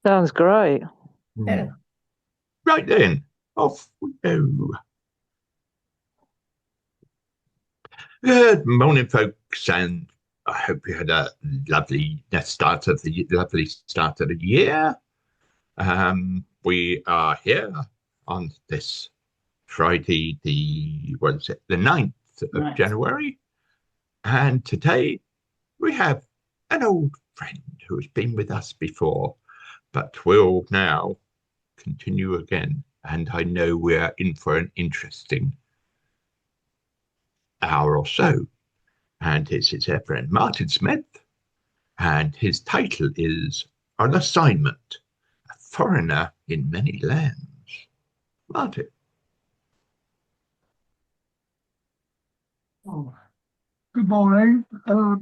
Sounds great. Yeah. Right then, off we go. Good morning, folks, and I hope you had a lovely start of the year. We are here on this Friday, the 9th of Right. January, and today we have an old friend who has been with us before, but will now continue again. And I know we're in for an interesting hour or so. And it's his friend Martin Smith, and his title is On Assignment, A Foreigner in Many Lands. Martin. Oh, good morning. Well,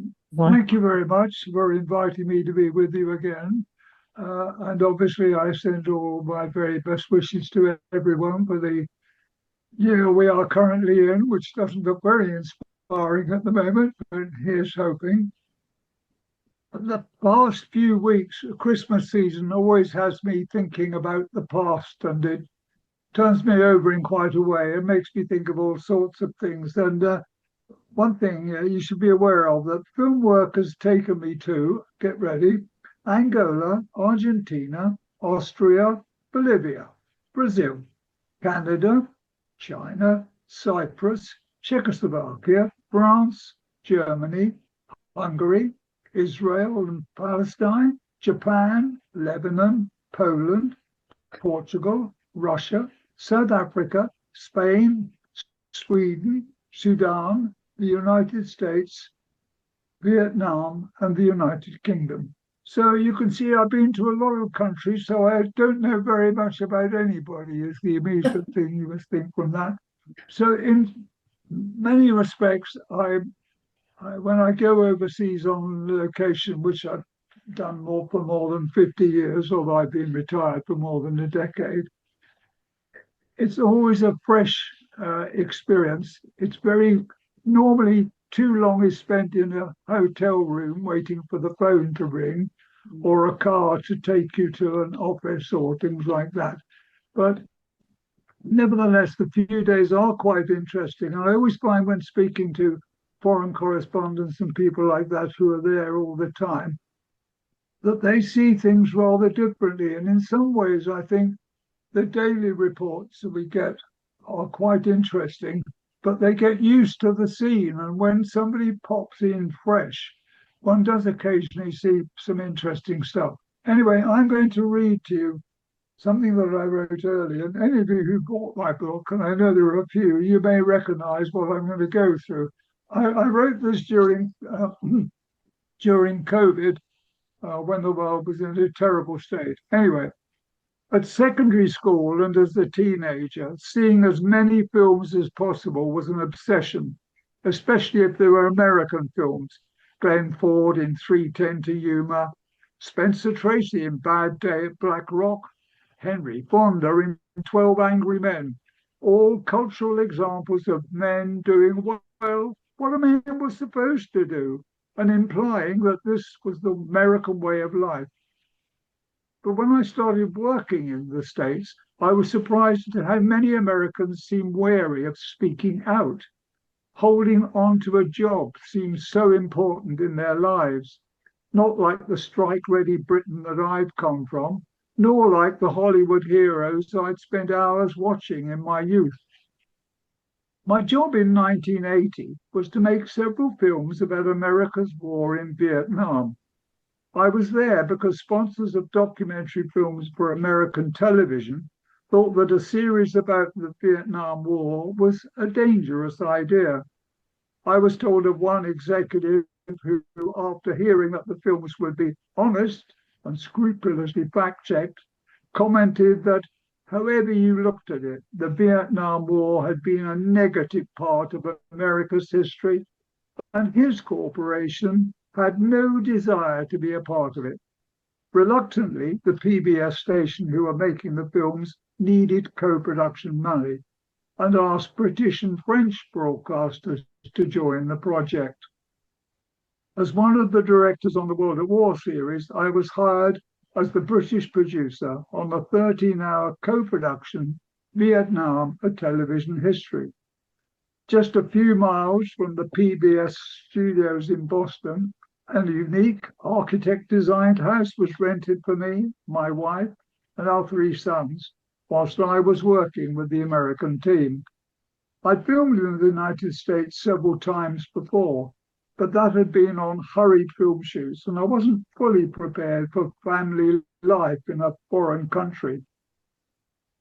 Thank you very much for inviting me to be with you again. And obviously, I send all my very best wishes to everyone for the year we are currently in, which doesn't look very inspiring at the moment, but here's hoping. The past few weeks, Christmas season always has me thinking about the past, and it turns me over in quite a way. It makes me think of all sorts of things. And one thing you should be aware of that film work has taken me to, get ready, Angola, Argentina, Austria, Bolivia, Brazil, Canada, China, Cyprus, Czechoslovakia, France, Germany, Hungary, Israel and Palestine, Japan, Lebanon, Poland, Portugal, Russia, South Africa, Spain, Sweden, Sudan, the United States, Vietnam, and the United Kingdom. So you can see I've been to a lot of countries, so I don't know very much about anybody, is the immediate thing you must think from that. So in many respects, when I go overseas on location, which I've done for more than 50 years, although I've been retired for more than a decade, it's always a fresh experience. It's very normally too long is spent in a hotel room waiting for the phone to ring or a car to take you to an office or things like that. But nevertheless, the few days are quite interesting. And I always find when speaking to foreign correspondents and people like that who are there all the time, that they see things rather differently. And in some ways, I think the daily reports that we get are quite interesting, but they get used to the scene. And when somebody pops in fresh, one does occasionally see some interesting stuff. Anyway, I'm going to read to you something that I wrote earlier. And any of you who bought my book, and I know there are a few, you may recognize what I'm going to go through. I wrote this during COVID, when the world was in a terrible state. Anyway, at secondary school and as a teenager, seeing as many films as possible was an obsession, especially if they were American films. Glenn Ford in 3:10 to Yuma, Spencer Tracy in Bad Day at Black Rock, Henry Fonda in 12 Angry Men, all cultural examples of men doing well what a man was supposed to do, and implying that this was the American way of life. But when I started working in the States, I was surprised at how many Americans seem wary of speaking out. Holding on to a job seems so important in their lives, not like the strike ready Britain that I've come from, nor like the Hollywood heroes I'd spent hours watching in my youth. My job in 1980 was to make several films about America's war in Vietnam. I was there because sponsors of documentary films for American television thought that a series about the Vietnam War was a dangerous idea. I was told of one executive who, after hearing that the films would be honest and scrupulously fact checked, commented that however you looked at it, the Vietnam War had been a negative part of America's history, and his corporation had no desire to be a part of it. Reluctantly, the PBS station who were making the films needed co-production money and asked British and French broadcasters to join the project. As one of the directors on the World at War series, I was hired as the British producer on a 13-hour co-production, Vietnam, A Television History. Just a few miles from the PBS studios in Boston, a unique architect-designed house was rented for me, my wife, and our 3 sons, whilst I was working with the American team. I'd filmed in the United States several times before, but that had been on hurried film shoots, and I wasn't fully prepared for family life in a foreign country.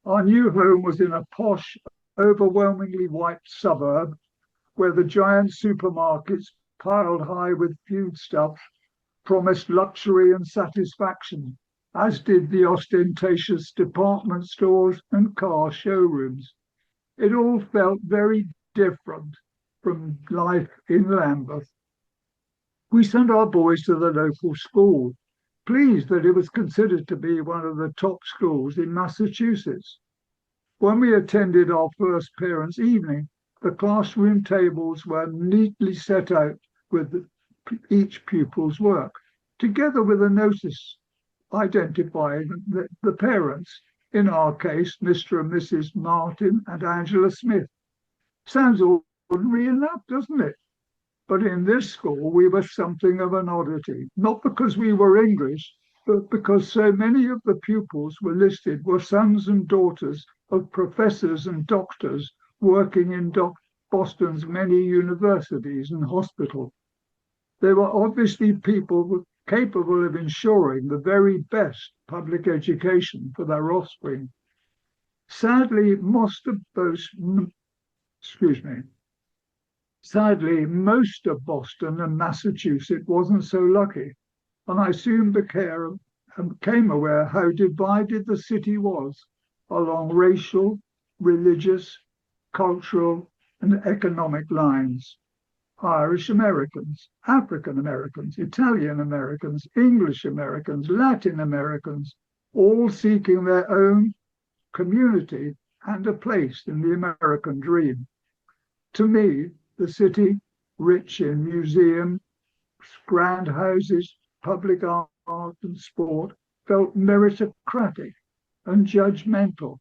Our new home was in a posh, overwhelmingly white suburb where the giant supermarkets piled high with foodstuffs promised luxury and satisfaction, as did the ostentatious department stores and car showrooms. It all felt very different from life in Lambeth. We sent our boys to the local school, pleased that it was considered to be one of the top schools in Massachusetts. When we attended our first parents' evening, the classroom tables were neatly set out with each pupil's work, together with a notice identifying the parents, in our case, Mr. and Mrs. Martin and Angela Smith. Sounds ordinary enough, doesn't it? But in this school, we were something of an oddity, not because we were English, but because so many of the pupils were listed were sons and daughters of professors and doctors working in Boston's many universities and hospitals. They were obviously people capable of ensuring the very best public education for their offspring. Sadly, most of Boston and Massachusetts wasn't so lucky, and I soon became aware how divided the city was along racial, religious, cultural, and economic lines. Irish Americans, African Americans, Italian Americans, English Americans, Latin Americans, all seeking their own community and a place in the American dream. To me, the city, rich in museums, grand houses, public art and sport, felt meritocratic and judgmental.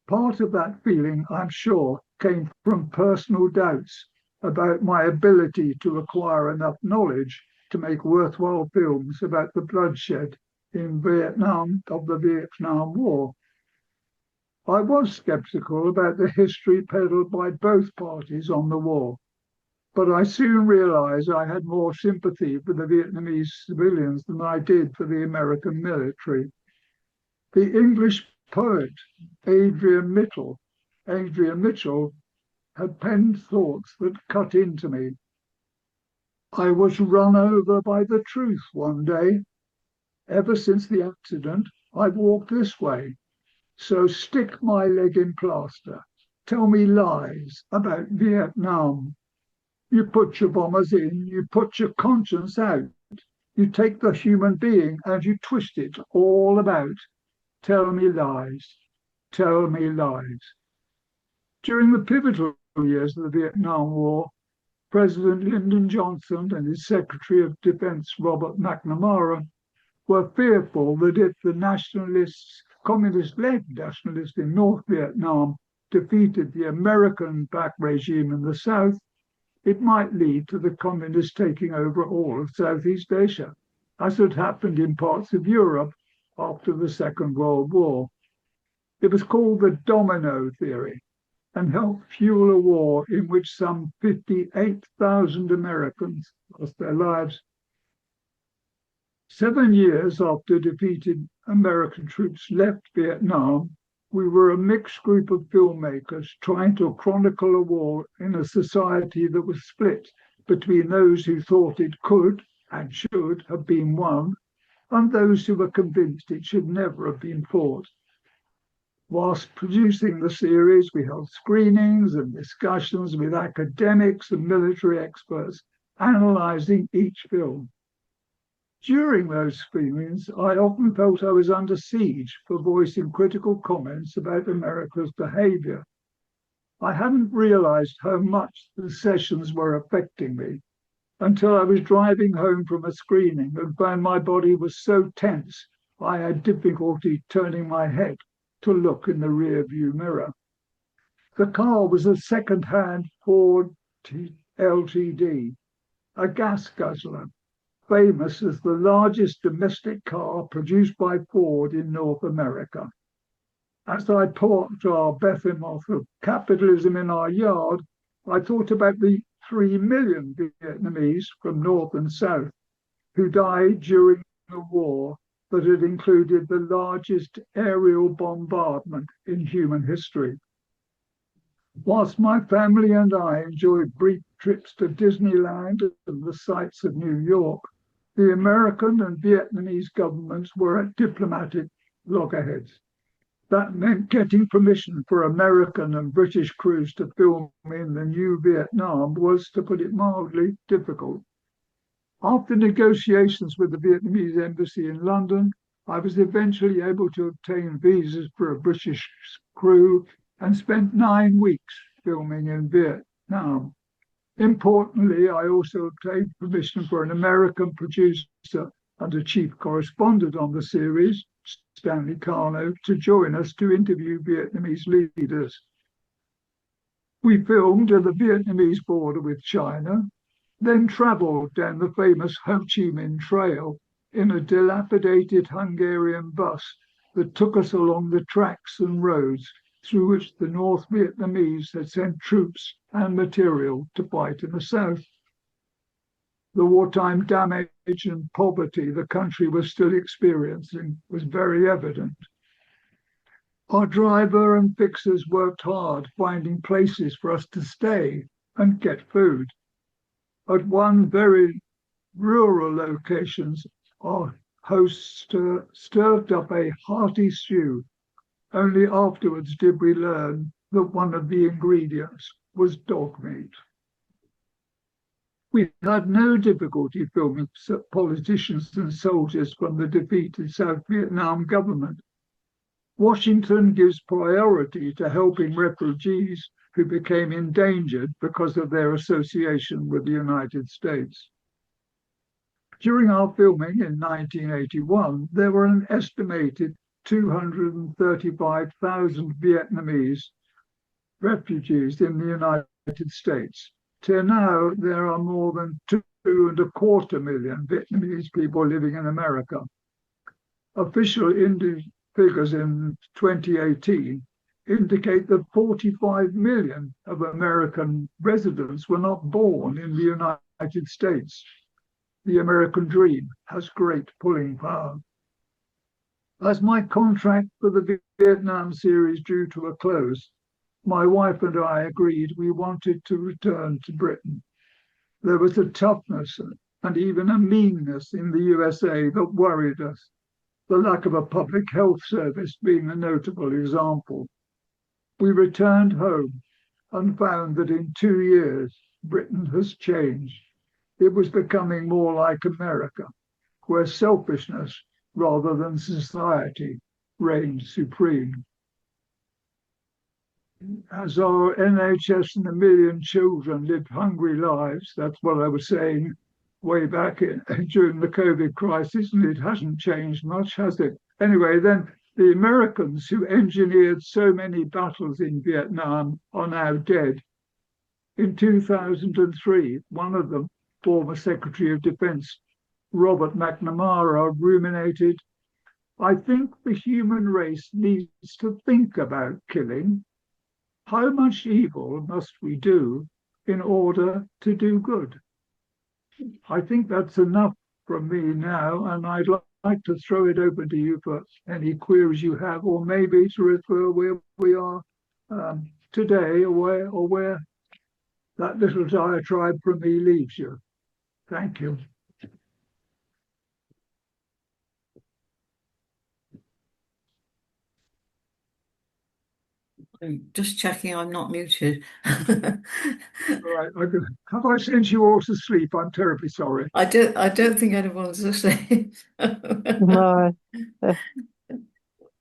Part of that feeling, I'm sure, came from personal doubts about my ability to acquire enough knowledge to make worthwhile films about the bloodshed in Vietnam of the Vietnam War. I was skeptical about the history peddled by both parties on the war, but I soon realized I had more sympathy for the Vietnamese civilians than I did for the American military. The English poet Adrian Mitchell had penned thoughts that cut into me. I was run over by the truth one day. Ever since the accident, I've walked this way. So stick my leg in plaster. Tell me lies about Vietnam. You put your bombers in, you put your conscience out. You take the human being and you twist it all about. Tell me lies. Tell me lies. During the pivotal years of the Vietnam War, President Lyndon Johnson and his Secretary of Defense, Robert McNamara, were fearful that if the communist-led nationalists in North Vietnam defeated the American-backed regime in the South, it might lead to the communists taking over all of Southeast Asia, as had happened in parts of Europe after the Second World War. It was called the domino theory and helped fuel a war in which some 58,000 Americans lost their lives. 7 years after defeated American troops left Vietnam, we were a mixed group of filmmakers trying to chronicle a war in a society that was split between those who thought it could and should have been won and those who were convinced it should never have been fought. Whilst producing the series, we held screenings and discussions with academics and military experts, analysing each film. During those screenings, I often felt I was under siege for voicing critical comments about America's behaviour. I hadn't realised how much the sessions were affecting me until I was driving home from a screening and found my body was so tense I had difficulty turning my head to look in the rear view mirror. The car was a second-hand Ford LTD, a gas guzzler, famous as the largest domestic car produced by Ford in North America. As I parked our behemoth of capitalism in our yard, I thought about the 3 million Vietnamese from North and South who died during a war that had included the largest aerial bombardment in human history. Whilst my family and I enjoyed brief trips to Disneyland and the sights of New York, the American and Vietnamese governments were at diplomatic loggerheads. That meant getting permission for American and British crews to film in the new Vietnam was, to put it mildly, difficult. After negotiations with the Vietnamese embassy in London, I was eventually able to obtain visas for a British crew and spent 9 weeks filming in Vietnam. Importantly, I also obtained permission for an American producer and a chief correspondent on the series, Stanley Carno, to join us to interview Vietnamese leaders. We filmed at the Vietnamese border with China, then travelled down the famous Ho Chi Minh Trail in a dilapidated Hungarian bus that took us along the tracks and roads through which the North Vietnamese had sent troops and material to fight in the south. The wartime damage and poverty the country was still experiencing was very evident. Our driver and fixers worked hard finding places for us to stay and get food. At one very rural location, our host stirred up a hearty stew. Only afterwards did we learn that one of the ingredients was dog meat. We had no difficulty filming politicians and soldiers from the defeated South Vietnam government. Washington gives priority to helping refugees who became endangered because of their association with the United States. During our filming in 1981, there were an estimated 235,000 Vietnamese refugees in the United States. Till now, there are more than 2.25 million Vietnamese people living in America. Official figures in 2018 indicate that 45 million of American residents were not born in the United States. The American dream has great pulling power. As my contract for the Vietnam series drew to a close, my wife and I agreed we wanted to return to Britain. There was a toughness and even a meanness in the USA that worried us, the lack of a public health service being a notable example. We returned home and found that in 2 years, Britain has changed. It was becoming more like America, where selfishness rather than society reigned supreme. As our NHS and 1 million children lived hungry lives, that's what I was saying way back during the COVID crisis, and it hasn't changed much, has it? Anyway, then the Americans who engineered so many battles in Vietnam are now dead. In 2003, one of them, former Secretary of Defense Robert McNamara, ruminated, "I think the human race needs to think about killing. How much evil must we do in order to do good?" I think that's enough from me now, and I'd like to throw it open to you for any queries you have, or maybe to refer where we are today, or where that little diatribe from me leaves you. Thank you. Just checking I'm not muted. All right, have I sent you all to sleep? I'm terribly sorry. I don't think anyone's listening. No.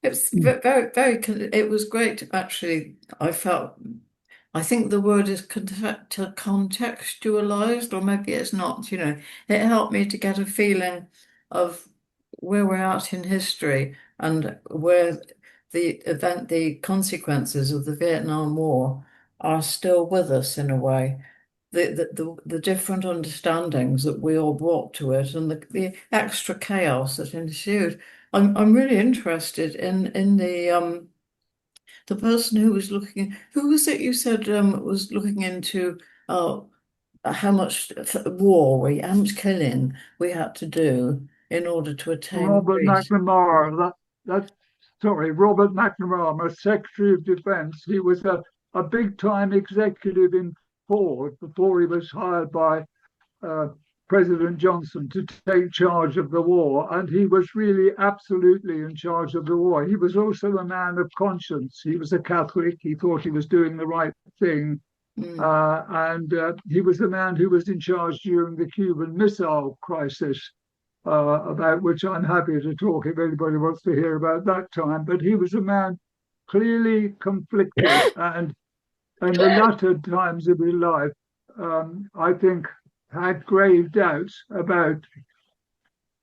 It's very, very, it was great, actually. I think the word is contextualized, or maybe it's not, it helped me to get a feeling of where we're at in history and where the consequences of the Vietnam War are still with us in a way. The different understandings that we all brought to it and the extra chaos that ensued. I'm really interested in the person who was looking. Who was it you said was looking into uh, how much how much killing we had to do in order to attain Robert peace? McNamara, Robert McNamara, my Secretary of Defense. He was a big time executive in Ford before he was hired by uh, President Johnson to take charge of the war. And he was really absolutely in charge of the war. He was also a man of conscience. He was a Catholic. He thought he was doing the right thing. Mm. And he was the man who was in charge during the Cuban Missile Crisis, about which I'm happy to talk if anybody wants to hear about that time. But he was a man clearly conflicted, and in the latter times of his life, I think, had grave doubts about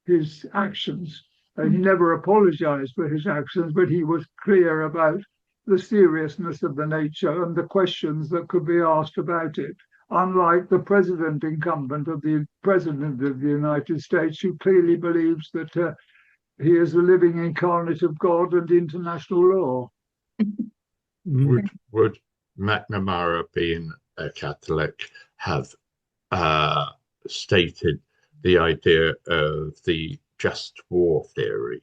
his actions. And he never apologized for his actions, but he was clear about the seriousness of the nature and the questions that could be asked about it. Unlike the president incumbent of the president of the United States, who clearly believes that he is the living incarnate of God and international law. Would McNamara, being a Catholic, have stated the idea of the just war theory?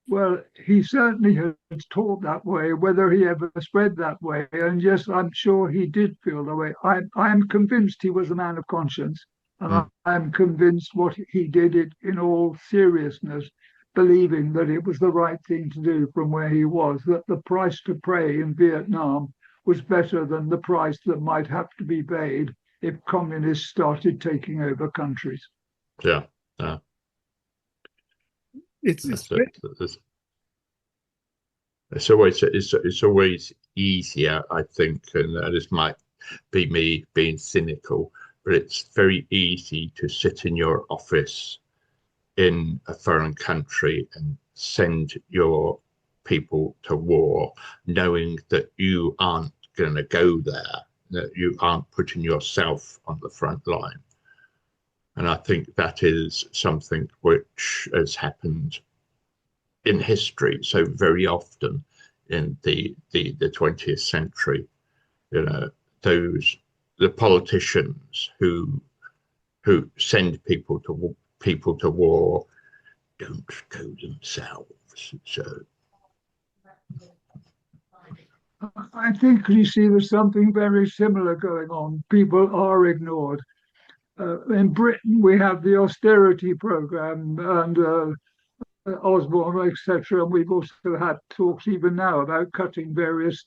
Well, he certainly has taught that way, whether he ever spread that way. And yes, I'm sure he did feel that way. I'm convinced he was a man of conscience. And Mm. I'm convinced what he did it in all seriousness, believing that it was the right thing to do from where he was, that the price to pay in Vietnam was better than the price that might have to be paid if communists started taking over countries. Yeah, yeah. It's It's always easier, I think, and this might be me being cynical, but it's very easy to sit in your office in a foreign country and send your people to war, knowing that you aren't going to go there, that you aren't putting yourself on the front line. And I think that is something which has happened in history so very often in the 20th century. You know, the politicians who send people to war don't go themselves. So I think you see there's something very similar going on. People are ignored. In Britain, we have the austerity program and Osborne, etc. And we've also had talks even now about cutting various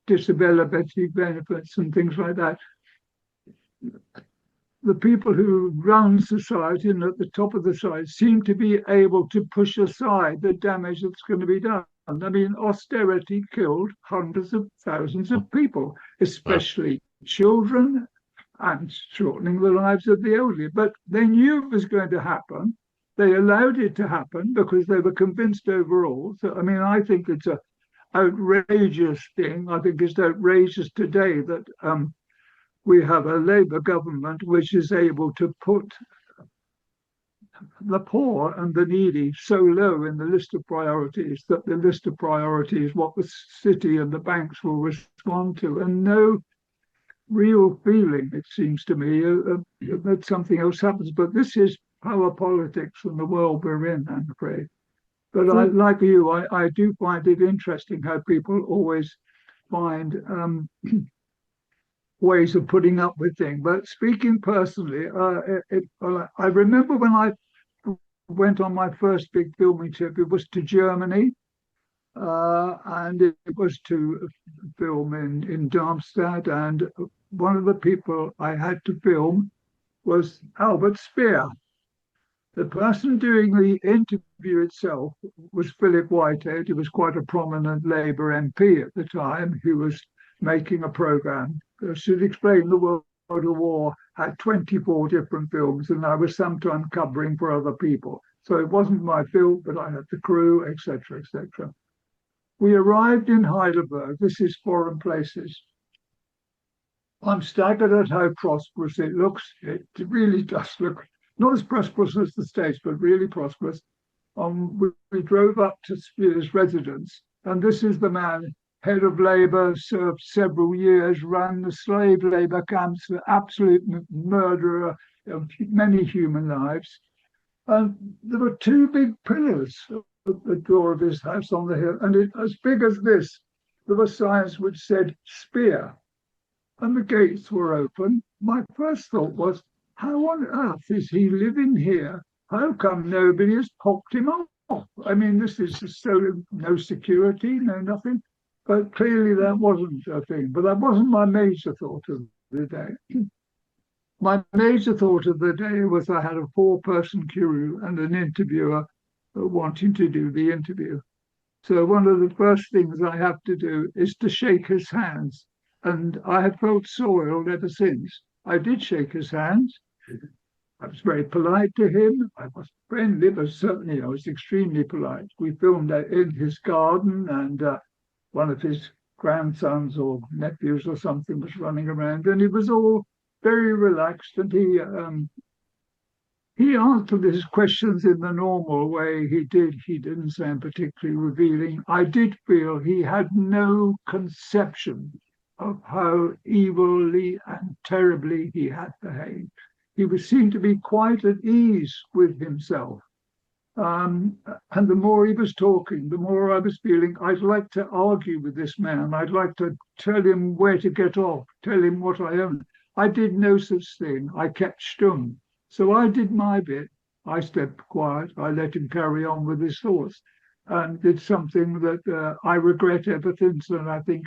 disability benefits and things like that. The people who run society and at the top of the society seem to be able to push aside the damage that's going to be done. I mean, austerity killed hundreds of thousands of people, especially children, and shortening the lives of the elderly. But they knew it was going to happen. They allowed it to happen because they were convinced overall. So, I mean, I think it's an outrageous thing. I think it's outrageous today that we have a Labour government which is able to put the poor and the needy so low in the list of priorities that the list of priorities, what the city and the banks will respond to, and no real feeling, it seems to me, that something else happens. But this is power politics and the world we're in, I'm afraid. But like you, I do find it interesting how people always find ways of putting up with things. But speaking personally, I remember when I went on my first big filming trip, it was to Germany, and it was to film in Darmstadt. And one of the people I had to film was Albert Speer. The person doing the interview itself was Philip Whitehead, who was quite a prominent Labour MP at the time, who was making a programme that should explain the World of War had 24 different films, and I was sometimes covering for other people. So it wasn't my film, but I had the crew, etc., etc. We arrived in Heidelberg. This is Foreign Places. I'm staggered at how prosperous it looks. It really does look not as prosperous as the States, but really prosperous. We drove up to Spear's residence, and this is the man, head of Labour, served several years, ran the slave labour camps, the absolute murderer of many human lives. And there were two big pillars at the door of his house on the hill, and as big as this, there were signs which said Spear, and the gates were open. My first thought was, how on earth is he living here? How come nobody has popped him off? I mean, this is so no security, no nothing. But clearly that wasn't a thing. But that wasn't my major thought of the day. My major thought of the day was I had a four-person crew and an interviewer wanting to do the interview. So one of the first things I have to do is to shake his hands. And I have felt soiled ever since. I did shake his hands. I was very polite to him. I was friendly, but certainly I was extremely polite. We filmed in his garden, and one of his grandsons or nephews or something was running around, and he was all very relaxed, and he answered his questions in the normal way. He didn't sound particularly revealing. I did feel he had no conception of how evilly and terribly he had behaved. He seemed to be quite at ease with himself. And the more he was talking, the more I was feeling I'd like to argue with this man. I'd like to tell him where to get off, tell him what I own. I did no such thing. I kept stum. So I did my bit. I stepped quiet. I let him carry on with his thoughts, and did something that I regret ever since. And I think,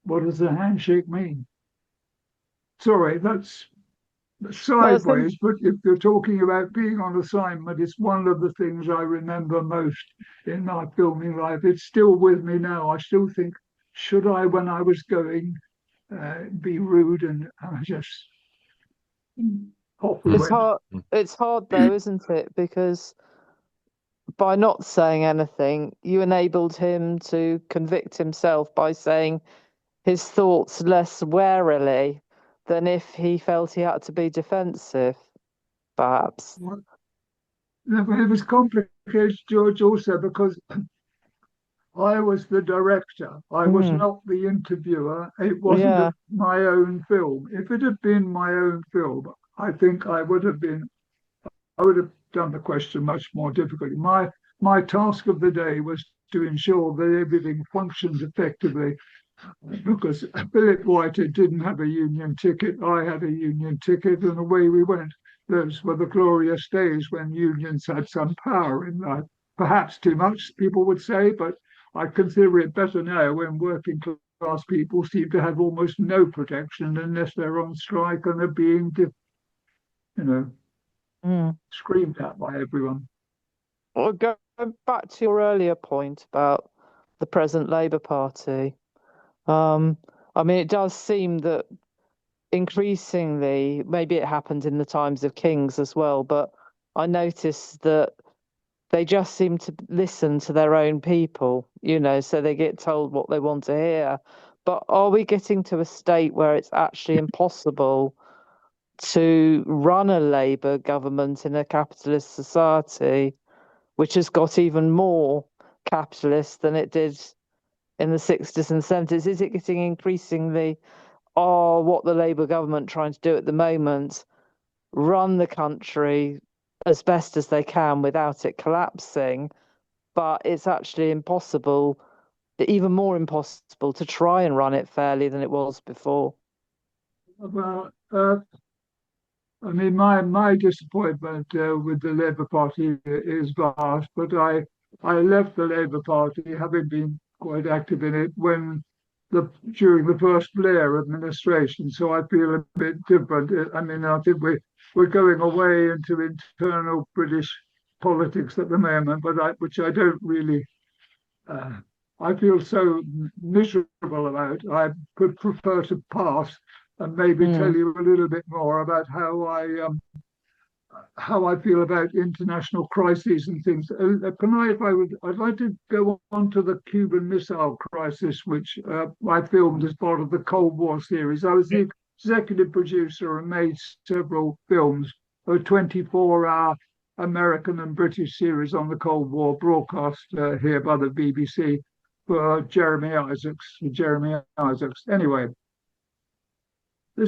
what does a handshake mean? Sorry, that's sideways, but if you're talking about being on assignment, it's one of the things I remember most in my filming life. It's still with me now. I still think, should I, when I was going, be rude? And I just off we It's went. hard. It's hard though, isn't it? Because by not saying anything, you enabled him to convict himself by saying his thoughts less warily than if he felt he had to be defensive, perhaps. Well, it was complicated, George, also because I was the director. I was not the interviewer. It wasn't my own film. If it had been my own film, I think I would have done the question much more difficultly. My task of the day was to ensure that everything functioned effectively, because Philip White didn't have a union ticket. I had a union ticket, and away we went. Those were the glorious days when unions had some power in life. Perhaps too much, people would say, but I consider it better now when working class people seem to have almost no protection unless they're on strike and are being, screamed at by everyone. Well, going back to your earlier point about the present Labour Party, I mean, it does seem that increasingly, maybe it happened in the times of kings as well, but I noticed that they just seem to listen to their own people, so they get told what they want to hear. But are we getting to a state where it's actually impossible to run a Labour government in a capitalist society, which has got even more capitalist than it did in the 60s and 70s? Is it getting increasingly, what the Labour government trying to do at the moment, run the country as best as they can without it collapsing, but it's actually impossible, even more impossible, to try and run it fairly than it was before? Well, I mean, my disappointment with the Labour Party is vast, but I left the Labour Party, having been quite active in it during the first Blair administration. So I feel a bit different. I mean, I think we're going away into internal British politics at the moment, but which I don't really. I feel so miserable about. I could prefer to pass and maybe tell you a little bit more about how I feel about international crises and things. I'd like to go on to the Cuban Missile Crisis, which I filmed as part of the Cold War series. I was the executive producer and made several films, a 24-hour American and British series on the Cold War, broadcast here by the BBC for Jeremy Isaacs. Anyway,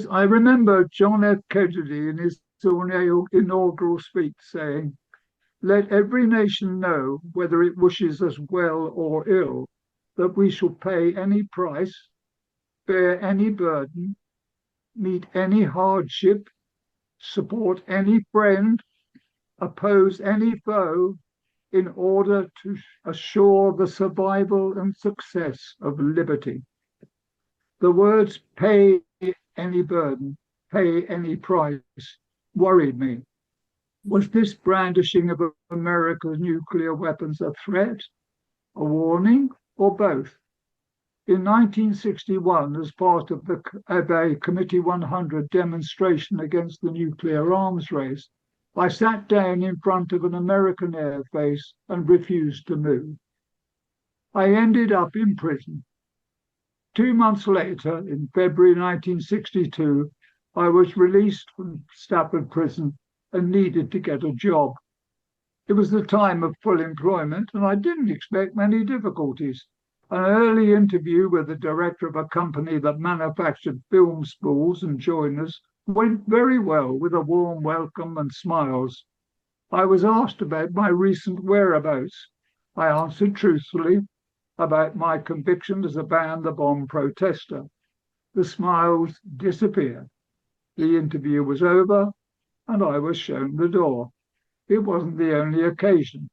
I remember John F. Kennedy in his inaugural speech saying, "Let every nation know, whether it wishes us well or ill, that we shall pay any price, bear any burden, meet any hardship, support any friend, oppose any foe, in order to assure the survival and success of liberty." The words "pay any burden, pay any price" worried me. Was this brandishing of America's nuclear weapons a threat, a warning, or both? In 1961, as part of a Committee 100 demonstration against the nuclear arms race, I sat down in front of an American air base and refused to move. I ended up in prison. 2 months later, in February 1962, I was released from Stafford Prison and needed to get a job. It was the time of full employment, and I didn't expect many difficulties. An early interview with the director of a company that manufactured film spools and joiners went very well, with a warm welcome and smiles. I was asked about my recent whereabouts. I answered truthfully about my conviction as a ban-the-bomb protester. The smiles disappeared. The interview was over, and I was shown the door. It wasn't the only occasion.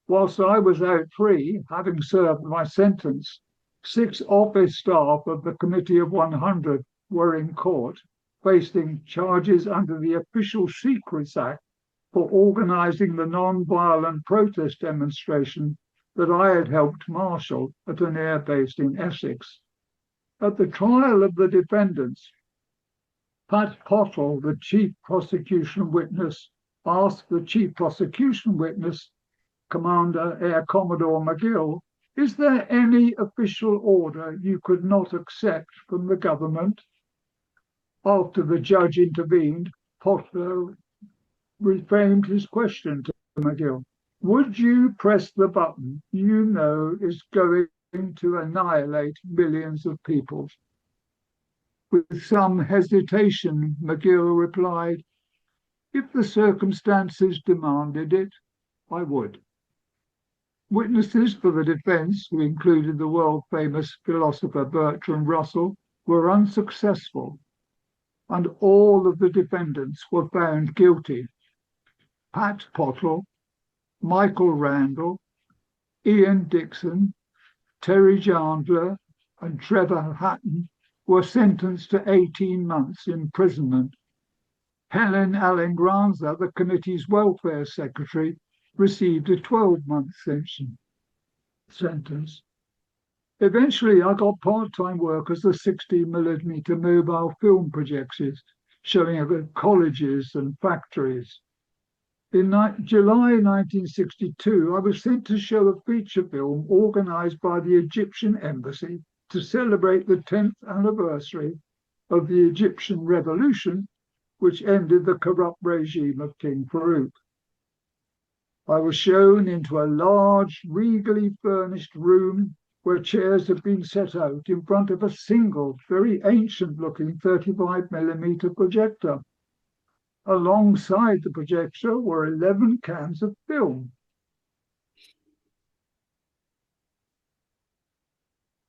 Whilst I was out free, having served my sentence, 6 office staff of the Committee of 100 were in court, facing charges under the Official Secrets Act for organising the non-violent protest demonstration that I had helped marshal at an air base in Essex. At the trial of the defendants, Pat Pottle, the chief prosecution witness, asked the chief prosecution witness, Commander Air Commodore McGill, "Is there any official order you could not accept from the government?" After the judge intervened, Pottle reframed his question to McGill. "Would you press the button you know is going to annihilate millions of people?" With some hesitation, McGill replied, "If the circumstances demanded it, I would." Witnesses for the defense, who included the world-famous philosopher Bertrand Russell, were unsuccessful, and all of the defendants were found guilty. Pat Pottle, Michael Randall, Ian Dixon, Terry Chandler, and Trevor Hatton were sentenced to 18 months imprisonment. Helen Alengranza, the committee's welfare secretary, received a 12-month sentence. Eventually, I got part-time work as a 16mm mobile film projectionist, showing at colleges and factories. In July 1962, I was sent to show a feature film organised by the Egyptian embassy to celebrate the 10th anniversary of the Egyptian revolution, which ended the corrupt regime of King Farouk. I was shown into a large, regally furnished room where chairs had been set out in front of a single, very ancient-looking 35mm projector. Alongside the projector were 11 cans of film.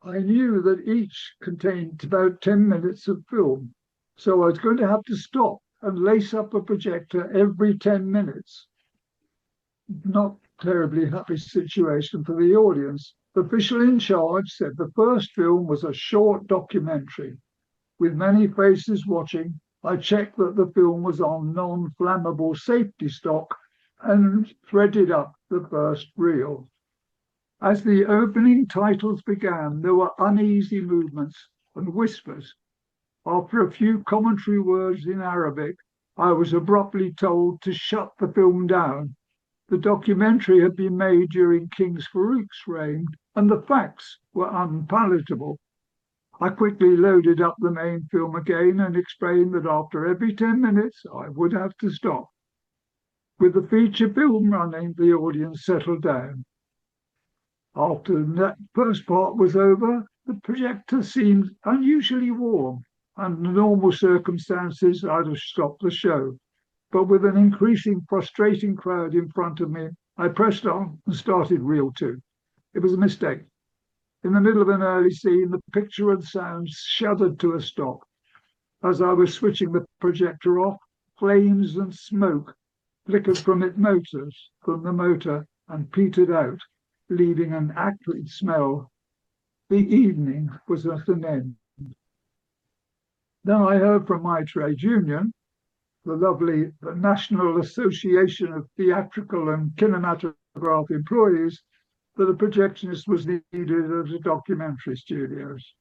I knew that each contained about 10 minutes of film, so I was going to have to stop and lace up a projector every 10 minutes. Not terribly happy situation for the audience. The official in charge said the first film was a short documentary. With many faces watching, I checked that the film was on non-flammable safety stock and threaded up the first reel. As the opening titles began, there were uneasy movements and whispers. After a few commentary words in Arabic, I was abruptly told to shut the film down. The documentary had been made during King Farouk's reign, and the facts were unpalatable. I quickly loaded up the main film again and explained that after every 10 minutes I would have to stop. With the feature film running, the audience settled down. After that first part was over, the projector seemed unusually warm. Under normal circumstances, I'd have stopped the show. But with an increasing, frustrating crowd in front of me, I pressed on and started reel 2. It was a mistake. In the middle of an early scene, the picture and sound shuddered to a stop. As I was switching the projector off, flames and smoke flickered from the motor, and petered out, leaving an acrid smell. The evening was at an end. Then I heard from my trade union, the National Association of Theatrical and Kinematograph Employees, that a projectionist was needed at the documentary studios.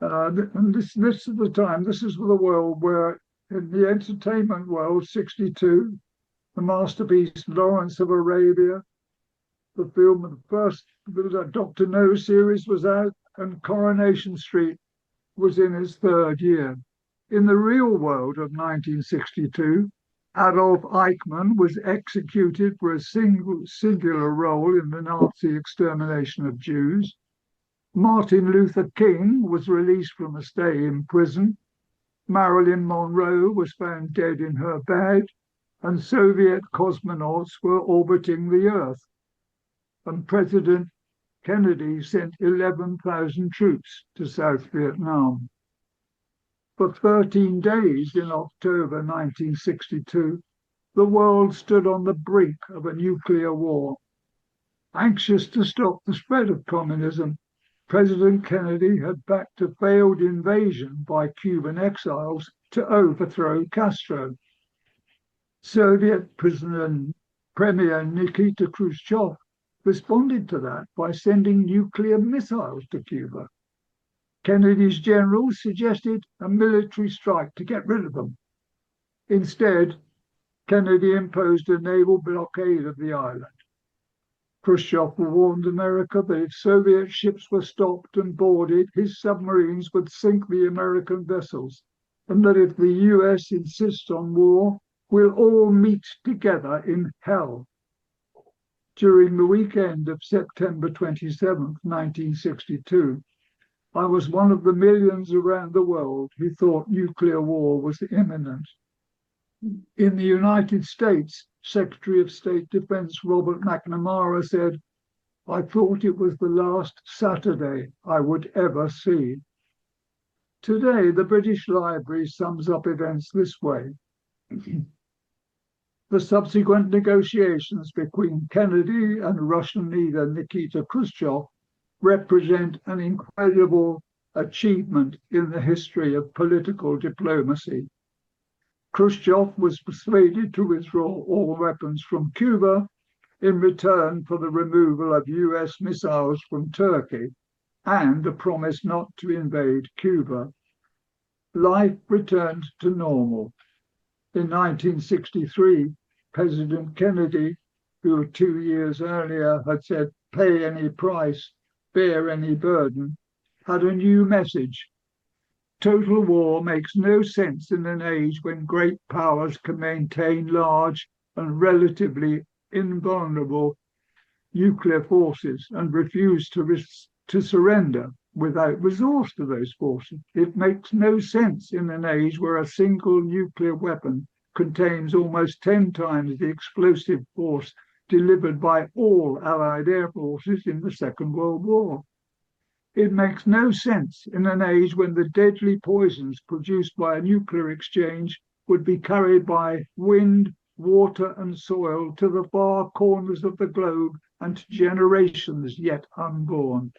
And this is the time, this is the world where, in the entertainment world, 62, the masterpiece Lawrence of Arabia, the film, the first Dr. No series was out, and Coronation Street was in its 3rd year. In the real world of 1962, Adolf Eichmann was executed for a singular role in the Nazi extermination of Jews. Martin Luther King was released from a stay in prison. Marilyn Monroe was found dead in her bed, and Soviet cosmonauts were orbiting the Earth. And President Kennedy sent 11,000 troops to South Vietnam. For 13 days in October 1962, the world stood on the brink of a nuclear war. Anxious to stop the spread of communism, President Kennedy had backed a failed invasion by Cuban exiles to overthrow Castro. Soviet Premier Nikita Khrushchev responded to that by sending nuclear missiles to Cuba. Kennedy's generals suggested a military strike to get rid of them. Instead, Kennedy imposed a naval blockade of the island. Khrushchev warned America that if Soviet ships were stopped and boarded, his submarines would sink the American vessels, and that if the US insists on war, we'll all meet together in hell. During the weekend of September 27, 1962, I was one of the millions around the world who thought nuclear war was imminent. In the United States, Secretary of State Defense Robert McNamara said, "I thought it was the last Saturday I would ever see." Today, the British Library sums up events this way. The subsequent negotiations between Kennedy and Russian leader Nikita Khrushchev represent an incredible achievement in the history of political diplomacy. Khrushchev was persuaded to withdraw all weapons from Cuba in return for the removal of US missiles from Turkey and a promise not to invade Cuba. Life returned to normal. In 1963, President Kennedy, who 2 years earlier had said, "Pay any price, bear any burden," had a new message. Total war makes no sense in an age when great powers can maintain large and relatively invulnerable nuclear forces and refuse to surrender without resource to those forces. It makes no sense in an age where a single nuclear weapon contains almost 10 times the explosive force delivered by all Allied air forces in the Second World War. It makes no sense in an age when the deadly poisons produced by a nuclear exchange would be carried by wind, water, and soil to the far corners of the globe and to generations yet unborn.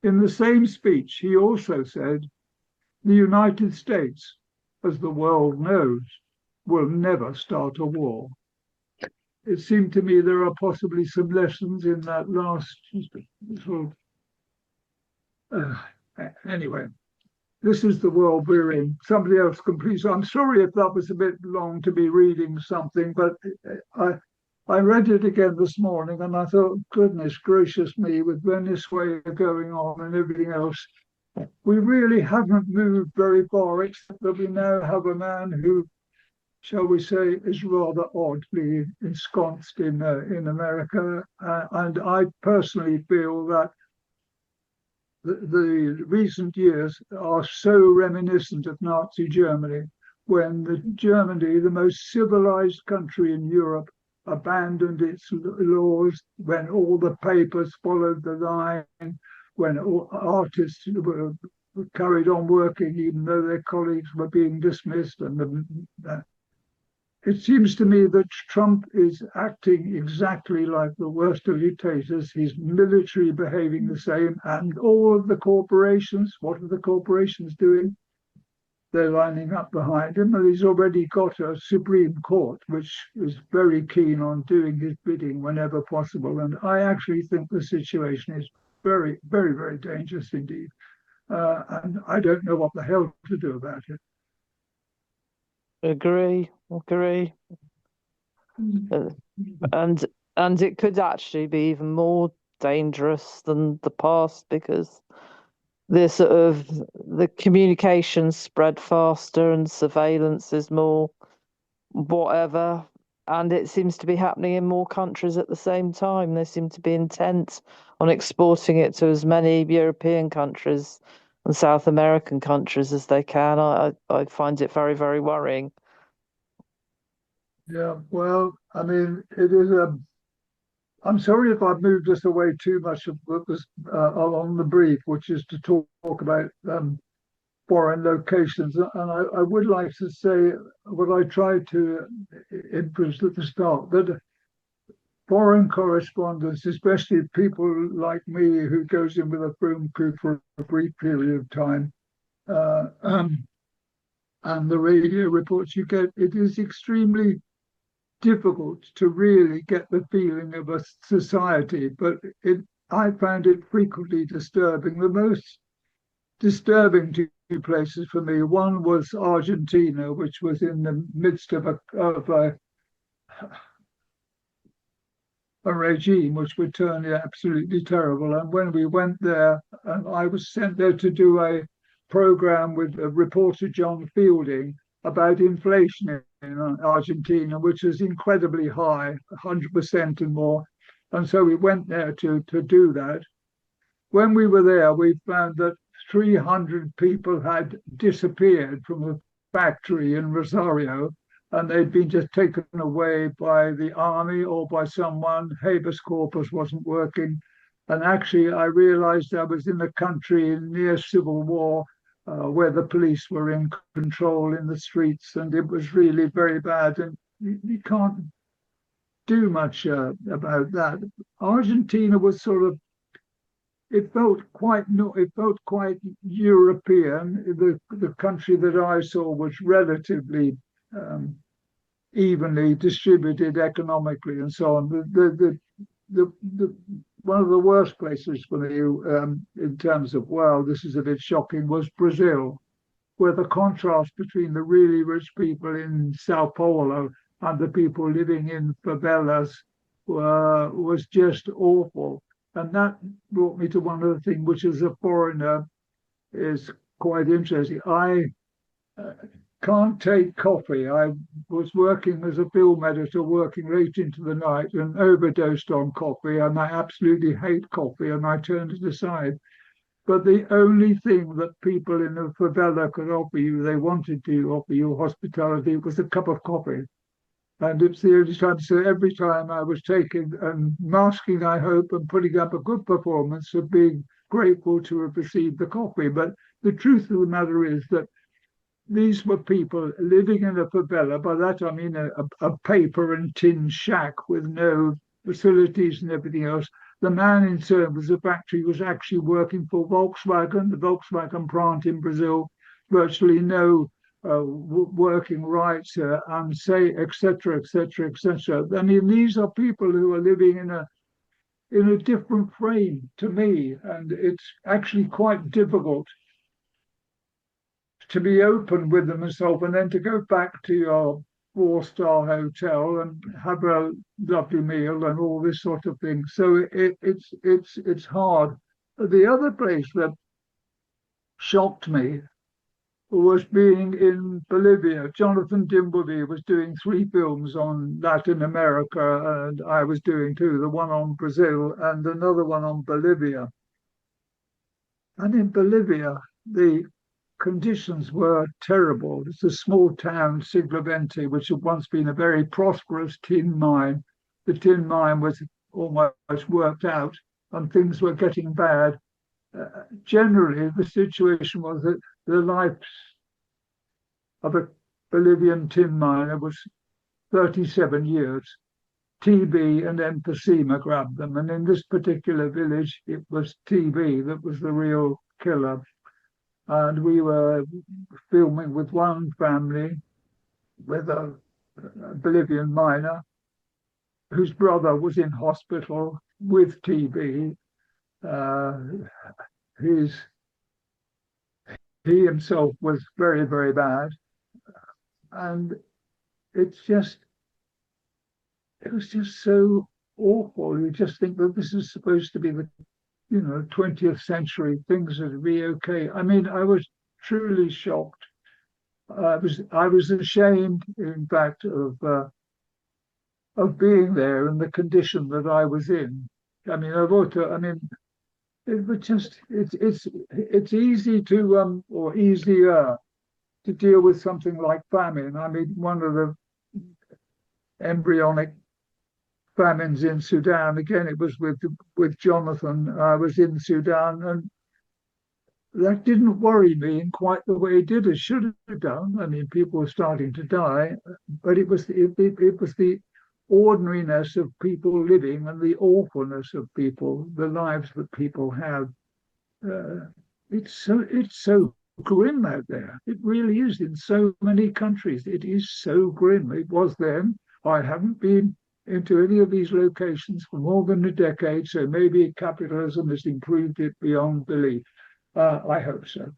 In the same speech, he also said, "The United States, as the world knows, will never start a war." It seemed to me there are possibly some lessons in that last sort of, anyway. this is the world we're in. Somebody else completes. I'm sorry if that was a bit long to be reading something, but I read it again this morning and I thought, goodness gracious me, with Venezuela going on and everything else, we really haven't moved very far, except that we now have a man who, shall we say, is rather oddly ensconced in America. And I personally feel that the recent years are so reminiscent of Nazi Germany, when Germany, the most civilized country in Europe, abandoned its laws, when all the papers followed the line, when all artists were carried on working even though their colleagues were being dismissed. And it seems to me that Trump is acting exactly like the worst of dictators. His military behaving the same, and all of the corporations, what are the corporations doing? They're lining up behind him, and he's already got a Supreme Court, which is very keen on doing his bidding whenever possible. And I actually think the situation is very, very, very dangerous indeed. And I don't know what the hell to do about it. Agree. And it could actually be even more dangerous than the past, because the communications spread faster and surveillance is more whatever, and it seems to be happening in more countries at the same time. They seem to be intent on exporting it to as many European countries and South American countries as they can. I find it very, very worrying. Yeah, well, I mean, it is a. I'm sorry if I've moved us away too much of what was along the brief, which is to talk about foreign locations. And I would like to say what I tried to impress at the start, that foreign correspondence, especially people like me who goes in with a film crew for a brief period of time, and the radio reports you get, it is extremely difficult to really get the feeling of a society, but I found it frequently disturbing. The most disturbing two places for me, one was Argentina, which was in the midst of a regime which would turn absolutely terrible. And when we went there, and I was sent there to do a program with reporter John Fielding about inflation in Argentina, which is incredibly high, 100% and more. And so we went there to do that. When we were there, we found that 300 people had disappeared from a factory in Rosario, and they'd been just taken away by the army or by someone. Habeas corpus wasn't working. And actually, I realized I was in a country in near civil war, where the police were in control in the streets, and it was really very bad. And you can't do much about that. Argentina was sort of, it felt quite European. The country that I saw was relatively evenly distributed economically and so on. The one of the worst places for me in terms of, well, this is a bit shocking, was Brazil, where the contrast between the really rich people in Sao Paulo and the people living in favelas was just awful. And that brought me to one other thing, which as a foreigner is quite interesting. I can't take coffee. I was working as a film editor, working late into the night, and overdosed on coffee, and I absolutely hate coffee, and I turned it aside. But the only thing that people in a favela could offer you, they wanted to offer you hospitality, was a cup of coffee. And it's the only time, so every time I was taking and masking, I hope, and putting up a good performance of being grateful to have received the coffee. But the truth of the matter is that these were people living in a favela. By that I mean a paper and tin shack with no facilities and everything else. The man in turn was a factory, was actually working for Volkswagen, the Volkswagen plant in Brazil, virtually no working rights, say, etc., etc., etc. I mean, these are people who are living in a different frame to me, and it's actually quite difficult to be open with them and so on, and then to go back to your four-star hotel and have a lovely meal and all this sort of thing. So it's hard. The other place that shocked me was being in Bolivia. Jonathan Dimbleby was doing 3 films on Latin America, and I was doing 2, the one on Brazil and another one on Bolivia. And in Bolivia, the conditions were terrible. It's a small town, Sigloventi, which had once been a very prosperous tin mine. The tin mine was almost worked out and things were getting bad. Generally, the situation was that the life of a Bolivian tin miner was 37 years. TB and emphysema grabbed them. And in this particular village, it was TB that was the real killer. And we were filming with one family with a Bolivian miner whose brother was in hospital with TB. He himself was very, very bad. And it was just so awful. You just think that this is supposed to be the 20th century, things would be okay. I mean, I was truly shocked. I was ashamed, in fact, of being there and the condition that I was in. I mean, it was just it's easy to or easier to deal with something like famine. I mean, one of the embryonic famines in Sudan. Again, it was with Jonathan. I was in Sudan, and that didn't worry me in quite the way it did. It should have done. I mean, people were starting to die, but it was the ordinariness of people living and the awfulness of people, the lives that people have. It's so grim out there. It really is in so many countries. It is so grim. It was then. I haven't been into any of these locations for more than a decade, so maybe capitalism has improved it beyond belief. I hope so.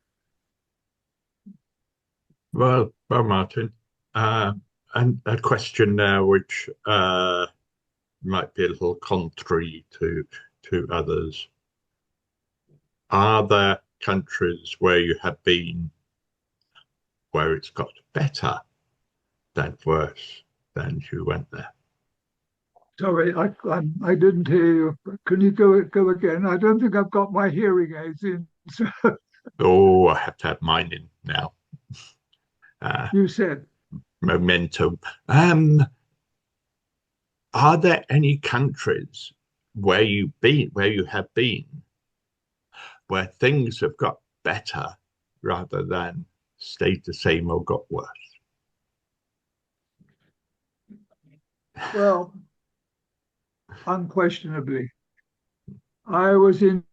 Well, Martin, and a question now which might be a little contrary to others. Are there countries where you have been where it's got better than worse than you went there? Sorry, I didn't hear you. Can you go again? I don't think I've got my hearing aids in. So. Oh, I have to have mine in now. You said momentum. Are there any countries where you have been, where things have got better rather than stayed the same or got worse? Well, unquestionably. I was in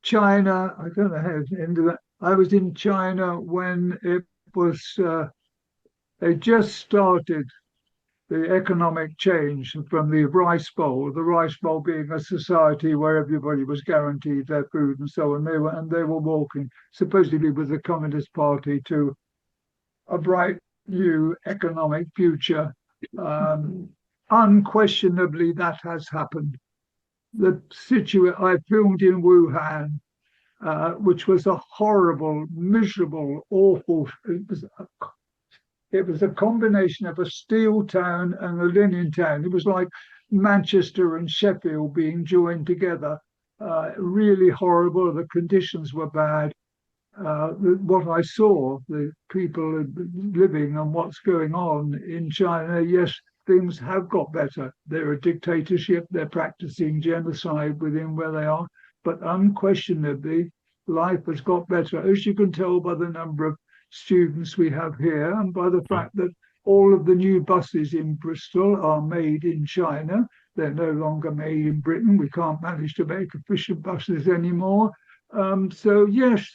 China. I don't know how to end that. I was in China when it was, they just started the economic change from the Rice Bowl being a society where everybody was guaranteed their food and so on. They were walking supposedly with the Communist Party to a bright new economic future. Unquestionably, that has happened. I filmed in Wuhan, which was a horrible, miserable, awful. It was a combination of a steel town and a linen town. It was like Manchester and Sheffield being joined together. Really horrible. The conditions were bad. What I saw, the people living and what's going on in China, yes, things have got better. They're a dictatorship. They're practicing genocide within where they are. But unquestionably, life has got better, as you can tell by the number of students we have here and by the fact that all of the new buses in Bristol are made in China. They're no longer made in Britain. We can't manage to make efficient buses anymore. So yes,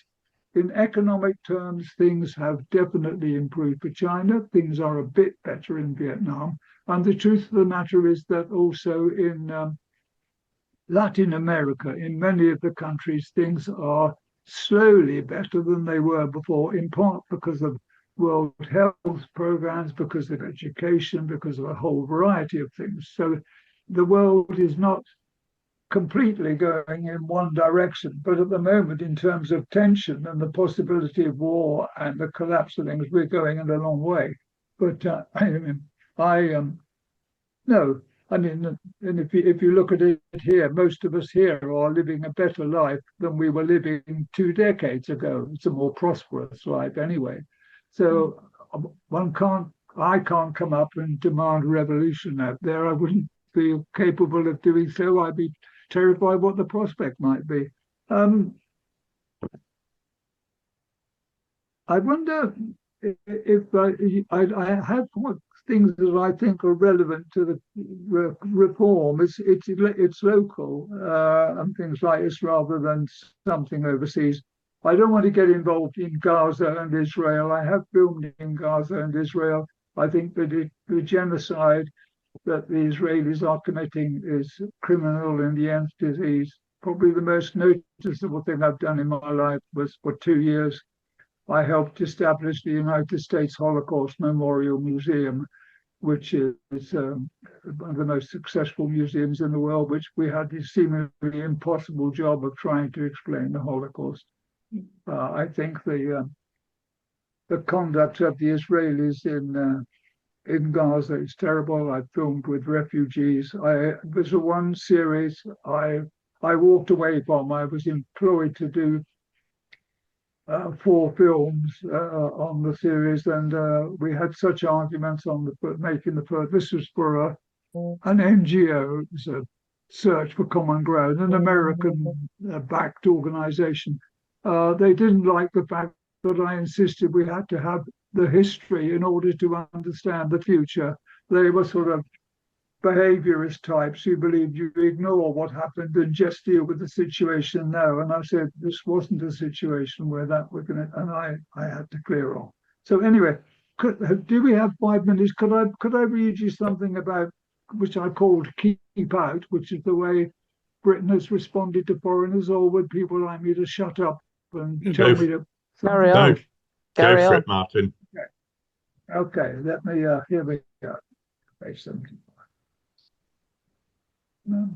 in economic terms, things have definitely improved for China. Things are a bit better in Vietnam. And the truth of the matter is that also in Latin America, in many of the countries, things are slowly better than they were before, in part because of World Health programs, because of education, because of a whole variety of things. So the world is not completely going in one direction. But at the moment, in terms of tension and the possibility of war and the collapse of things, we're going in a long way. But no, I mean, and if you look at it here, most of us here are living a better life than we were living 2 decades ago. It's a more prosperous life anyway. So I can't come up and demand revolution out there. I wouldn't feel capable of doing so. I'd be terrified what the prospect might be. I wonder if I have things that I think are relevant to the reform. It's local and things like this rather than something overseas. I don't want to get involved in Gaza and Israel. I have filmed in Gaza and Israel. I think that the genocide that the Israelis are committing is criminal in the nth disease. Probably the most noticeable thing I've done in my life was for 2 years. I helped establish the United States Holocaust Memorial Museum, which is one of the most successful museums in the world, which we had the seemingly impossible job of trying to explain the Holocaust. I think the conduct of the Israelis in Gaza is terrible. I filmed with refugees. There's one series I walked away from. I was employed to do 4 films on the series, and we had such arguments on making the first. This was for an NGO, it was a Search for Common Ground, an American-backed organization. They didn't like the fact that I insisted we had to have the history in order to understand the future. They were sort of behaviorist types who believed you ignore what happened and just deal with the situation now. And I said this wasn't a situation where that we're going to, and I had to clear off. So anyway, do we have 5 minutes? Could I read you something about which I called Keep Out, which is the way Britain has responded to foreigners, or would people like me to shut up and tell me to carry on? No, go for it, Martin. Okay, let me here we go. Page 75. No.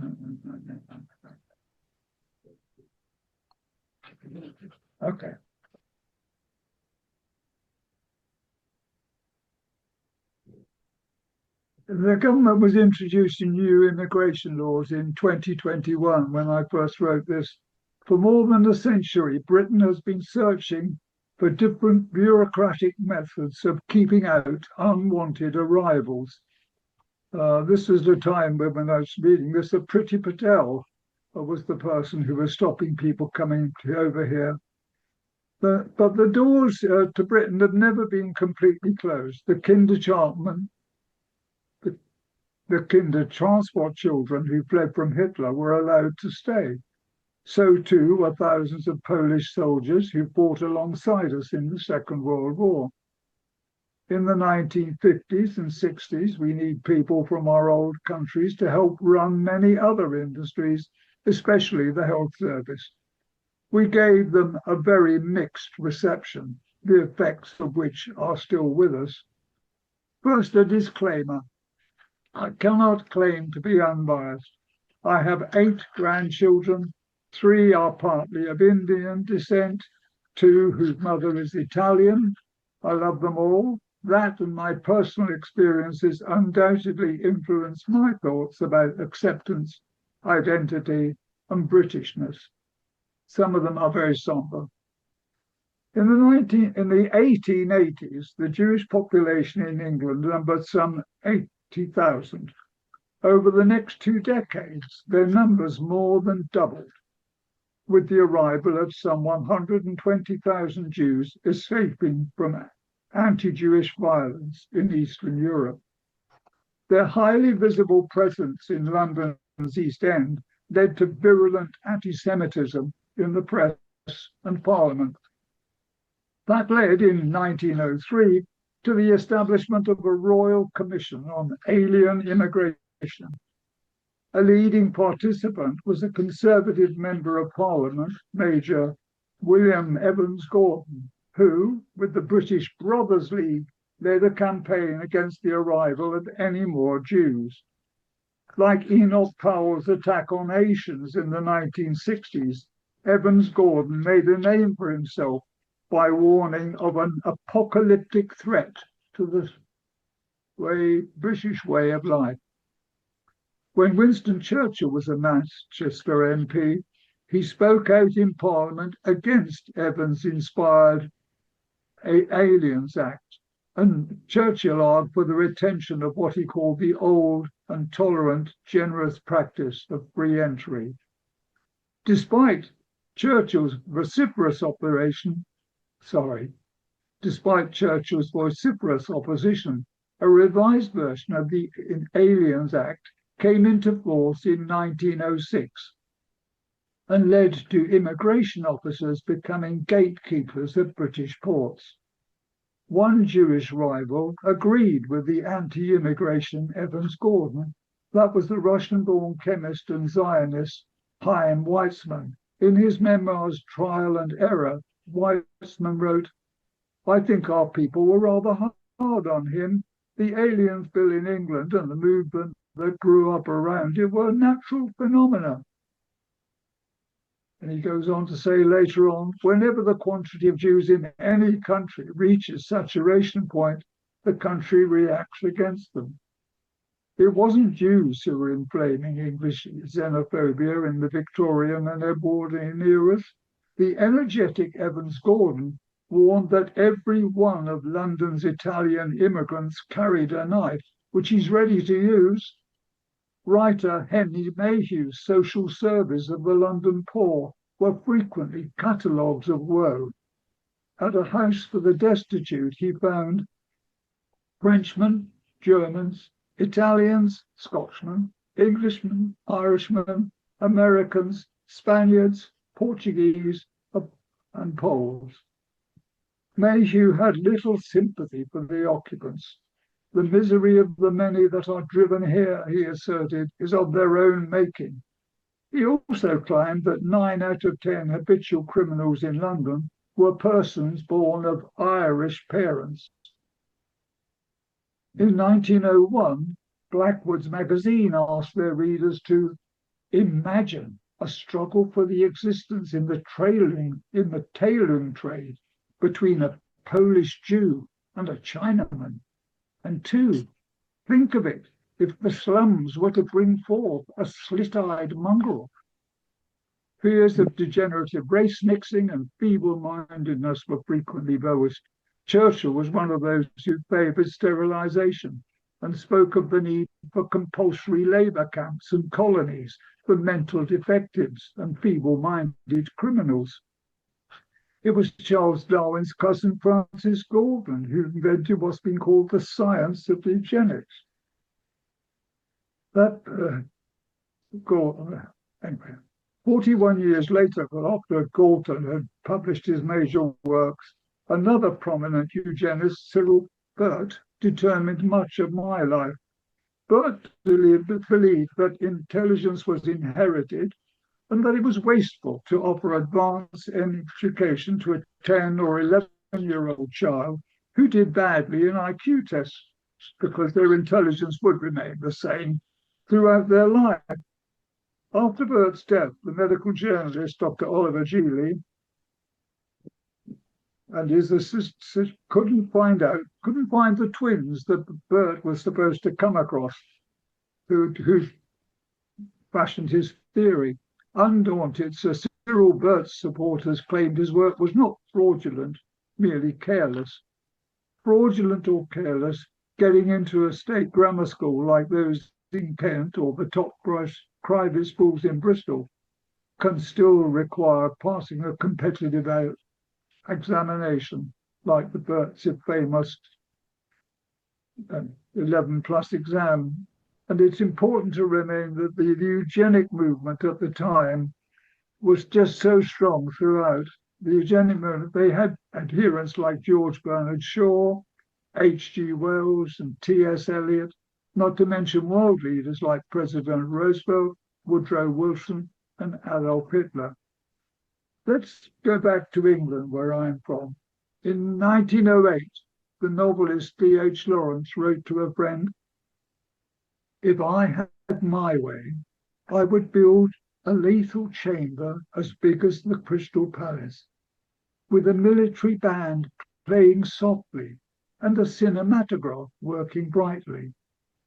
Okay. The government was introducing new immigration laws in 2021 when I first wrote this. For more than a century, Britain has been searching for different bureaucratic methods of keeping out unwanted arrivals. This was the time when I was reading this, that Priti Patel was the person who was stopping people coming over here. But the doors to Britain had never been completely closed. The Kinder transport children who fled from Hitler were allowed to stay. So too were thousands of Polish soldiers who fought alongside us in the Second World War. In the 1950s and 60s, we need people from our old countries to help run many other industries, especially the health service. We gave them a very mixed reception, the effects of which are still with us. First, a disclaimer. I cannot claim to be unbiased. I have 8 grandchildren. 3 are partly of Indian descent, 2 whose mother is Italian. I love them all. That and my personal experiences undoubtedly influence my thoughts about acceptance, identity, and Britishness. Some of them are very somber. In the 1880s, the Jewish population in England numbered some 80,000. Over the next 2 decades, their numbers more than doubled, with the arrival of some 120,000 Jews escaping from anti-Jewish violence in Eastern Europe. Their highly visible presence in London's East End led to virulent anti-Semitism in the press and Parliament. That led in 1903 to the establishment of a Royal Commission on Alien Immigration. A leading participant was a Conservative Member of Parliament, Major William Evans Gordon, who, with the British Brothers League, led a campaign against the arrival of any more Jews. Like Enoch Powell's attack on Haitians in the 1960s, Evans Gordon made a name for himself by warning of an apocalyptic threat to the British way of life. When Winston Churchill was a Manchester MP, he spoke out in Parliament against Evans-inspired Aliens Act, and Churchill argued for the retention of what he called the old and tolerant, generous practice of free entry. Despite Churchill's vociferous opposition, a revised version of the Aliens Act came into force in 1906 and led to immigration officers becoming gatekeepers of British ports. One Jewish rival agreed with the anti-immigration Evans Gordon. That was the Russian-born chemist and Zionist Chaim Weizmann. In his memoirs, Trial and Error, Weizmann wrote, "I think our people were rather hard on him. The aliens bill in England and the movement that grew up around it were natural phenomena." And he goes on to say later on, whenever the quantity of Jews in any country reaches saturation point, the country reacts against them. It wasn't Jews who were inflaming English xenophobia in the Victorian and Edwardian eras. The energetic Evans Gordon warned that every one of London's Italian immigrants carried a knife, which he's ready to use. Writer Henry Mayhew's Social Service of the London Poor were frequently catalogues of woe. At a house for the destitute, he found Frenchmen, Germans, Italians, Scotchmen, Englishmen, Irishmen, Americans, Spaniards, Portuguese, and Poles. Mayhew had little sympathy for the occupants. The misery of the many that are driven here, he asserted, is of their own making. He also claimed that 9 out of 10 habitual criminals in London were persons born of Irish parents. In 1901, Blackwood's magazine asked their readers to imagine a struggle for the existence in the tailoring trade between a Polish Jew and a Chinaman. And 2, think of it if the slums were to bring forth a slit-eyed mongrel. Fears of degenerative race mixing and feeble-mindedness were frequently voiced. Churchill was one of those who favoured sterilisation and spoke of the need for compulsory labour camps and colonies for mental defectives and feeble-minded criminals. It was Charles Darwin's cousin Francis Galton who invented what's been called the science of eugenics. Anyway, 41 years later, after Galton had published his major works, another prominent eugenist, Cyril Burt, determined much of my life. Burt believed that intelligence was inherited and that it was wasteful to offer advanced education to a 10 or 11-year-old child who did badly in IQ tests because their intelligence would remain the same throughout their life. After Burt's death, the medical journalist, Dr. Oliver Geely, and his assistants couldn't find the twins that Burt was supposed to come across, who fashioned his theory. Undaunted, Sir Cyril Burt's supporters claimed his work was not fraudulent, merely careless. Fraudulent or careless, getting into a state grammar school like those in Kent or the top private schools in Bristol can still require passing a competitive examination like the Burt's famous 11+ exam. And it's important to remember that the eugenic movement at the time was just so strong throughout. The eugenic movement, they had adherents like George Bernard Shaw, H.G. Wells and T.S. Eliot, not to mention world leaders like President Roosevelt, Woodrow Wilson and Adolf Hitler. Let's go back to England, where I'm from. In 1908, the novelist D.H. Lawrence wrote to a friend, "If I had my way, I would build a lethal chamber as big as the Crystal Palace, with a military band playing softly and a cinematograph working brightly.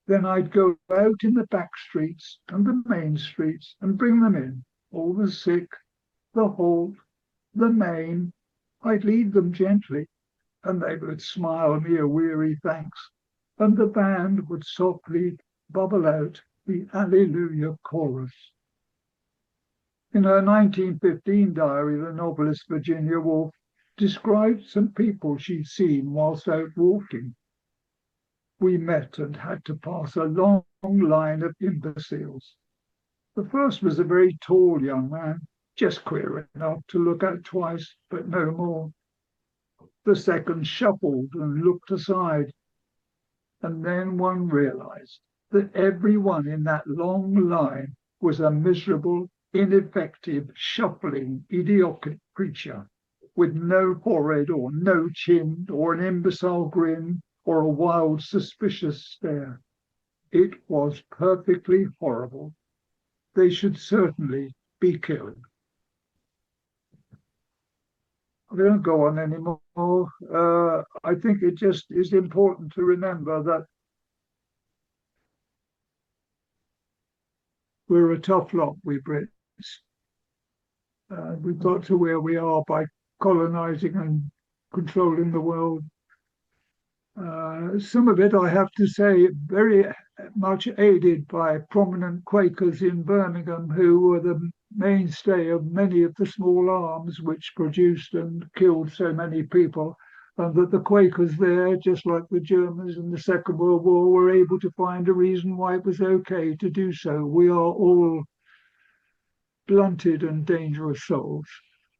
Then I'd go out in the back streets and the main streets and bring them in, all the sick, the halt, the main. I'd lead them gently, and they would smile me a weary thanks, and the band would softly bubble out the Alleluia chorus." In her 1915 diary, the novelist Virginia Woolf described some people she'd seen whilst out walking. "We met and had to pass a long line of imbeciles. The first was a very tall young man, just queer enough to look at twice, but no more. The second shuffled and looked aside. And then one realized that everyone in that long line was a miserable, ineffective, shuffling, idiotic creature, with no forehead or no chin or an imbecile grin or a wild, suspicious stare. It was perfectly horrible. They should certainly be killed." We don't go on anymore. I think it just is important to remember that we're a tough lot, we Brits. We've got to where we are by colonizing and controlling the world. Some of it, I have to say, very much aided by prominent Quakers in Birmingham, who were the mainstay of many of the small arms which produced and killed so many people, and that the Quakers there, just like the Germans in the Second World War, were able to find a reason why it was okay to do so. We are all blunted and dangerous souls.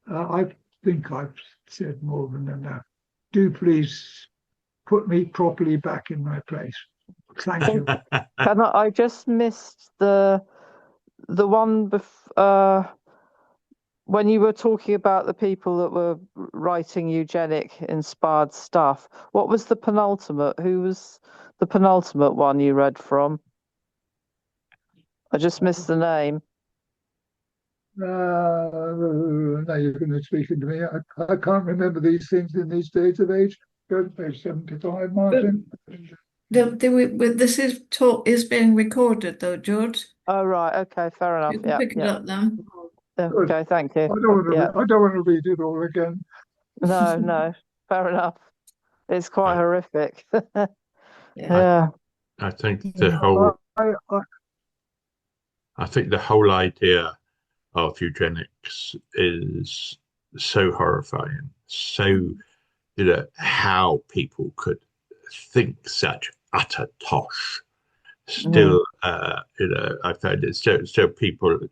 I think I've said more than enough. Do please put me properly back in my place. Thank you. I just missed the one when you were talking about the people that were writing eugenic inspired stuff. What was the penultimate? Who was the penultimate one you read from? I just missed the name. Now you're going to speak into me. I can't remember these things in these days of age. Go to page 75, Martin. This is being recorded, though, George. Oh, right. Okay, fair enough. You can Yeah, pick it up then. Okay, thank you. I don't want to read it all again. No, fair enough. It's quite horrific. Yeah. I think the whole I think the whole idea of eugenics is so horrifying. So, how people could think such utter tosh. Still, I find it still people are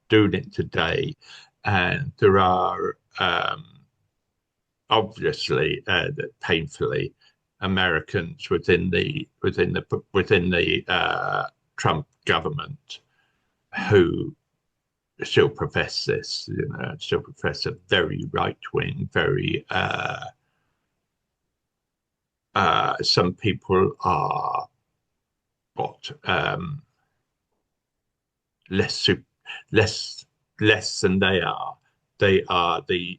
doing it today, and there are obviously painfully Americans within the Trump government who still profess this, still profess a very right wing, very some people are less than they are. They are they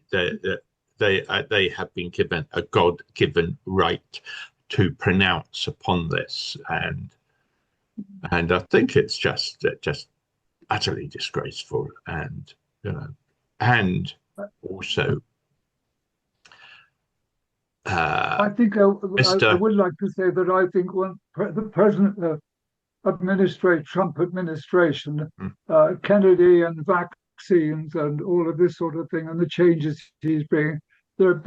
have been given a God-given right to pronounce upon this, and I think it's just utterly disgraceful, and and also. I think I would like to say that I think the present Trump administration, Kennedy and vaccines and all of this sort of thing, and the changes he's bringing, there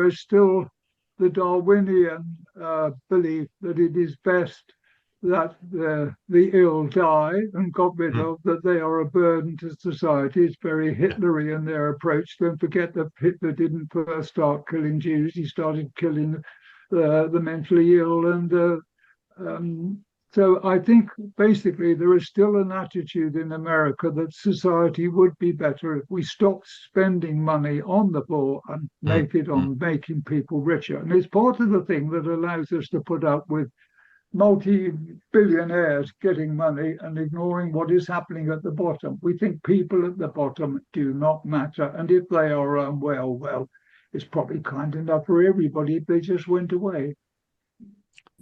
is still the Darwinian belief that it is best that the ill die and got rid of, that they are a burden to society. It's very Hitlerian, their approach. Don't forget that Hitler didn't first start killing Jews. He started killing the mentally ill and So I think basically there is still an attitude in America that society would be better if we stopped spending money on the poor and make it on making people richer. And it's part of the thing that allows us to put up with multi-billionaires getting money and ignoring what is happening at the bottom. We think people at the bottom do not matter. And if they are unwell, well, it's probably kind enough for everybody if they just went away.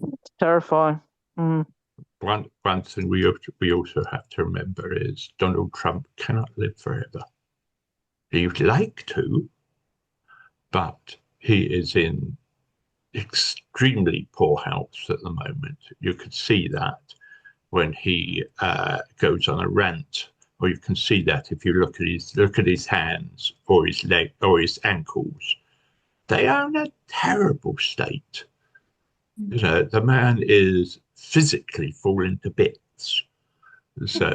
It's terrifying. Mm. One thing we also have to remember is Donald Trump cannot live forever. He'd like to, but he is in extremely poor health at the moment. You could see that when he goes on a rant, or you can see that if you look at his hands or his leg or his ankles. They are in a terrible state. You know, the man is physically falling to bits. So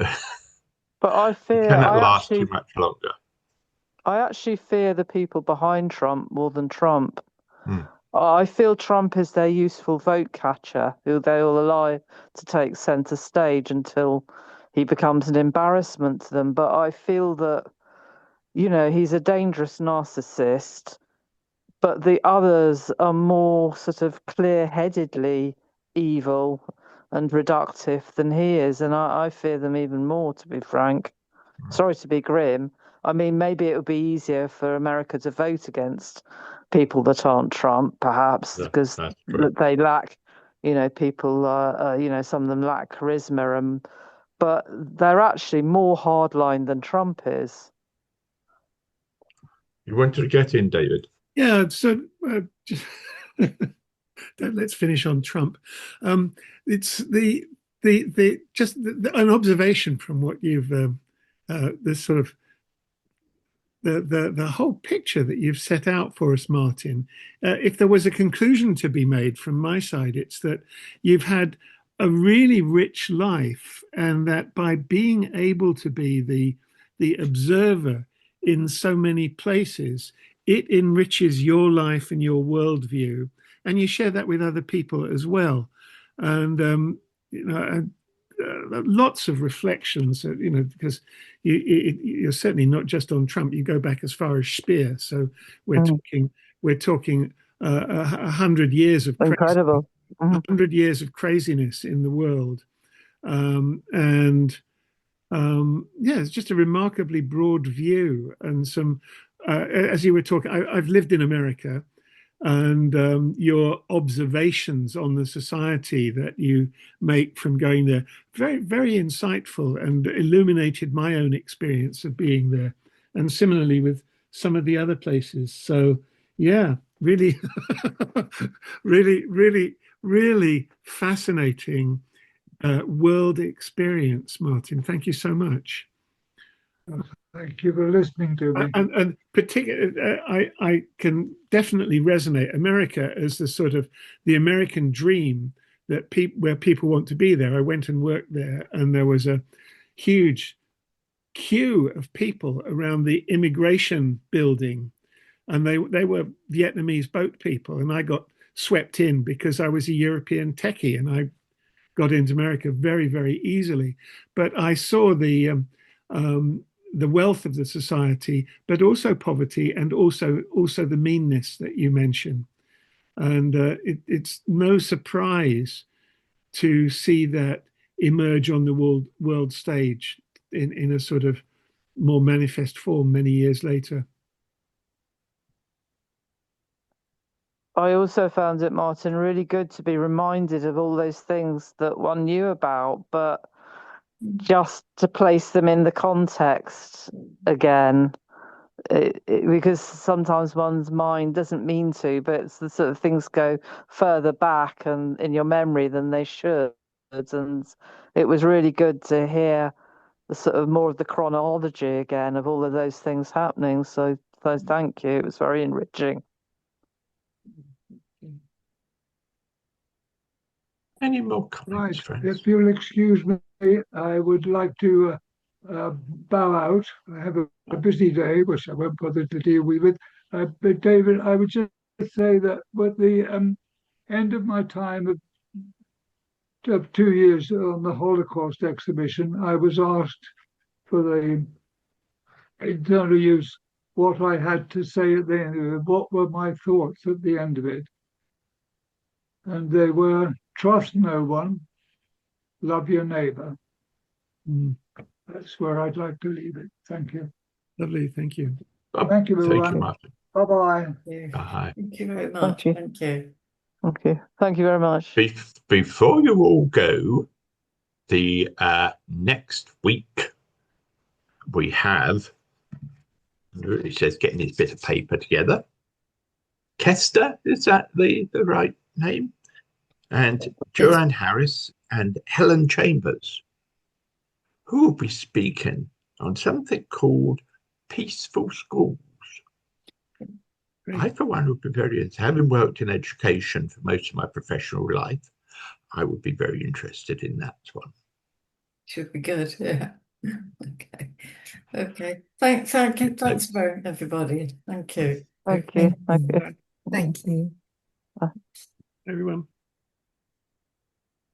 But I fear he cannot last too much longer. I actually fear the people behind Trump more than Trump. Hmm. I feel Trump is their useful vote catcher who they will allow to take centre stage until he becomes an embarrassment to them. But I feel that, you know, he's a dangerous narcissist, but the others are more sort of clear-headedly evil and reductive than he is. And I fear them even more, to be frank. Sorry to be grim. I mean, maybe it would be easier for America to vote against people that aren't Trump, perhaps, because they lack, you know, people, you know, some of them lack charisma, but they're actually more hardline than Trump is. You wanted to get in, David? Yeah, so just, let's finish on Trump. It's an observation from what you've this sort of the whole picture that you've set out for us, Martin. If there was a conclusion to be made from my side, it's that you've had a really rich life, and that by being able to be the observer in so many places, it enriches your life and your worldview, and you share that with other people as well. And you know, lots of reflections, you know, because you're certainly not just on Trump. You go back as far as Speer, so we're talking 100 years of incredible, 100 years of craziness in the world, and yeah, it's just a remarkably broad view. And some, as you were talking, I've lived in America, and your observations on the society that you make from going there, very, very insightful, and illuminated my own experience of being there. And similarly with some of the other places. So yeah, really, really fascinating world experience, Martin. Thank you so much. Thank you for listening to me. And particularly, I can definitely resonate. America as the sort of the American dream that where people want to be there. I went and worked there, and there was a huge queue of people around the immigration building, and they were Vietnamese boat people, and I got swept in because I was a European techie, and I got into America very, very easily. But I saw the wealth of the society, but also poverty, and also the meanness that you mentioned. And it's no surprise to see that emerge on the world stage in a sort of more manifest form many years later. I also found it, Martin, really good to be reminded of all those things that one knew about, but just to place them in the context again, because sometimes one's mind doesn't mean to, but it's the sort of things go further back and in your memory than they should. And it was really good to hear the sort of more of the chronology again of all of those things happening. So thank you. It was very enriching. Any more comments, friends? If you'll excuse me, I would like to bow out. I have a busy day, which I won't bother to deal with. But David, I would just say that with the end of my time of 2 years on the Holocaust exhibition, I was asked for the internal use what I had to say at the end of it, what were my thoughts at the end of it. And they were: trust no one, love your neighbour. That's where I'd like to leave it. Thank you. Lovely, thank you. Thank you, everyone. Thank you, Martin. Bye-bye. Bye. Thank you very much. you. Thank you. Okay. Thank you very much. Before you all go, the next week we have, it says getting his bit of paper together. Kester, is that the right name? And Joanne Harris and Helen Chambers, who will be speaking on something called Peaceful Schools. Great. I, for one, would be very interested. Having worked in education for most of my professional life, I would be very interested in that one. Should be good. Yeah. Okay. Okay. Thanks for everybody. Thank you. Thank you. Thank you. Thank you. Everyone.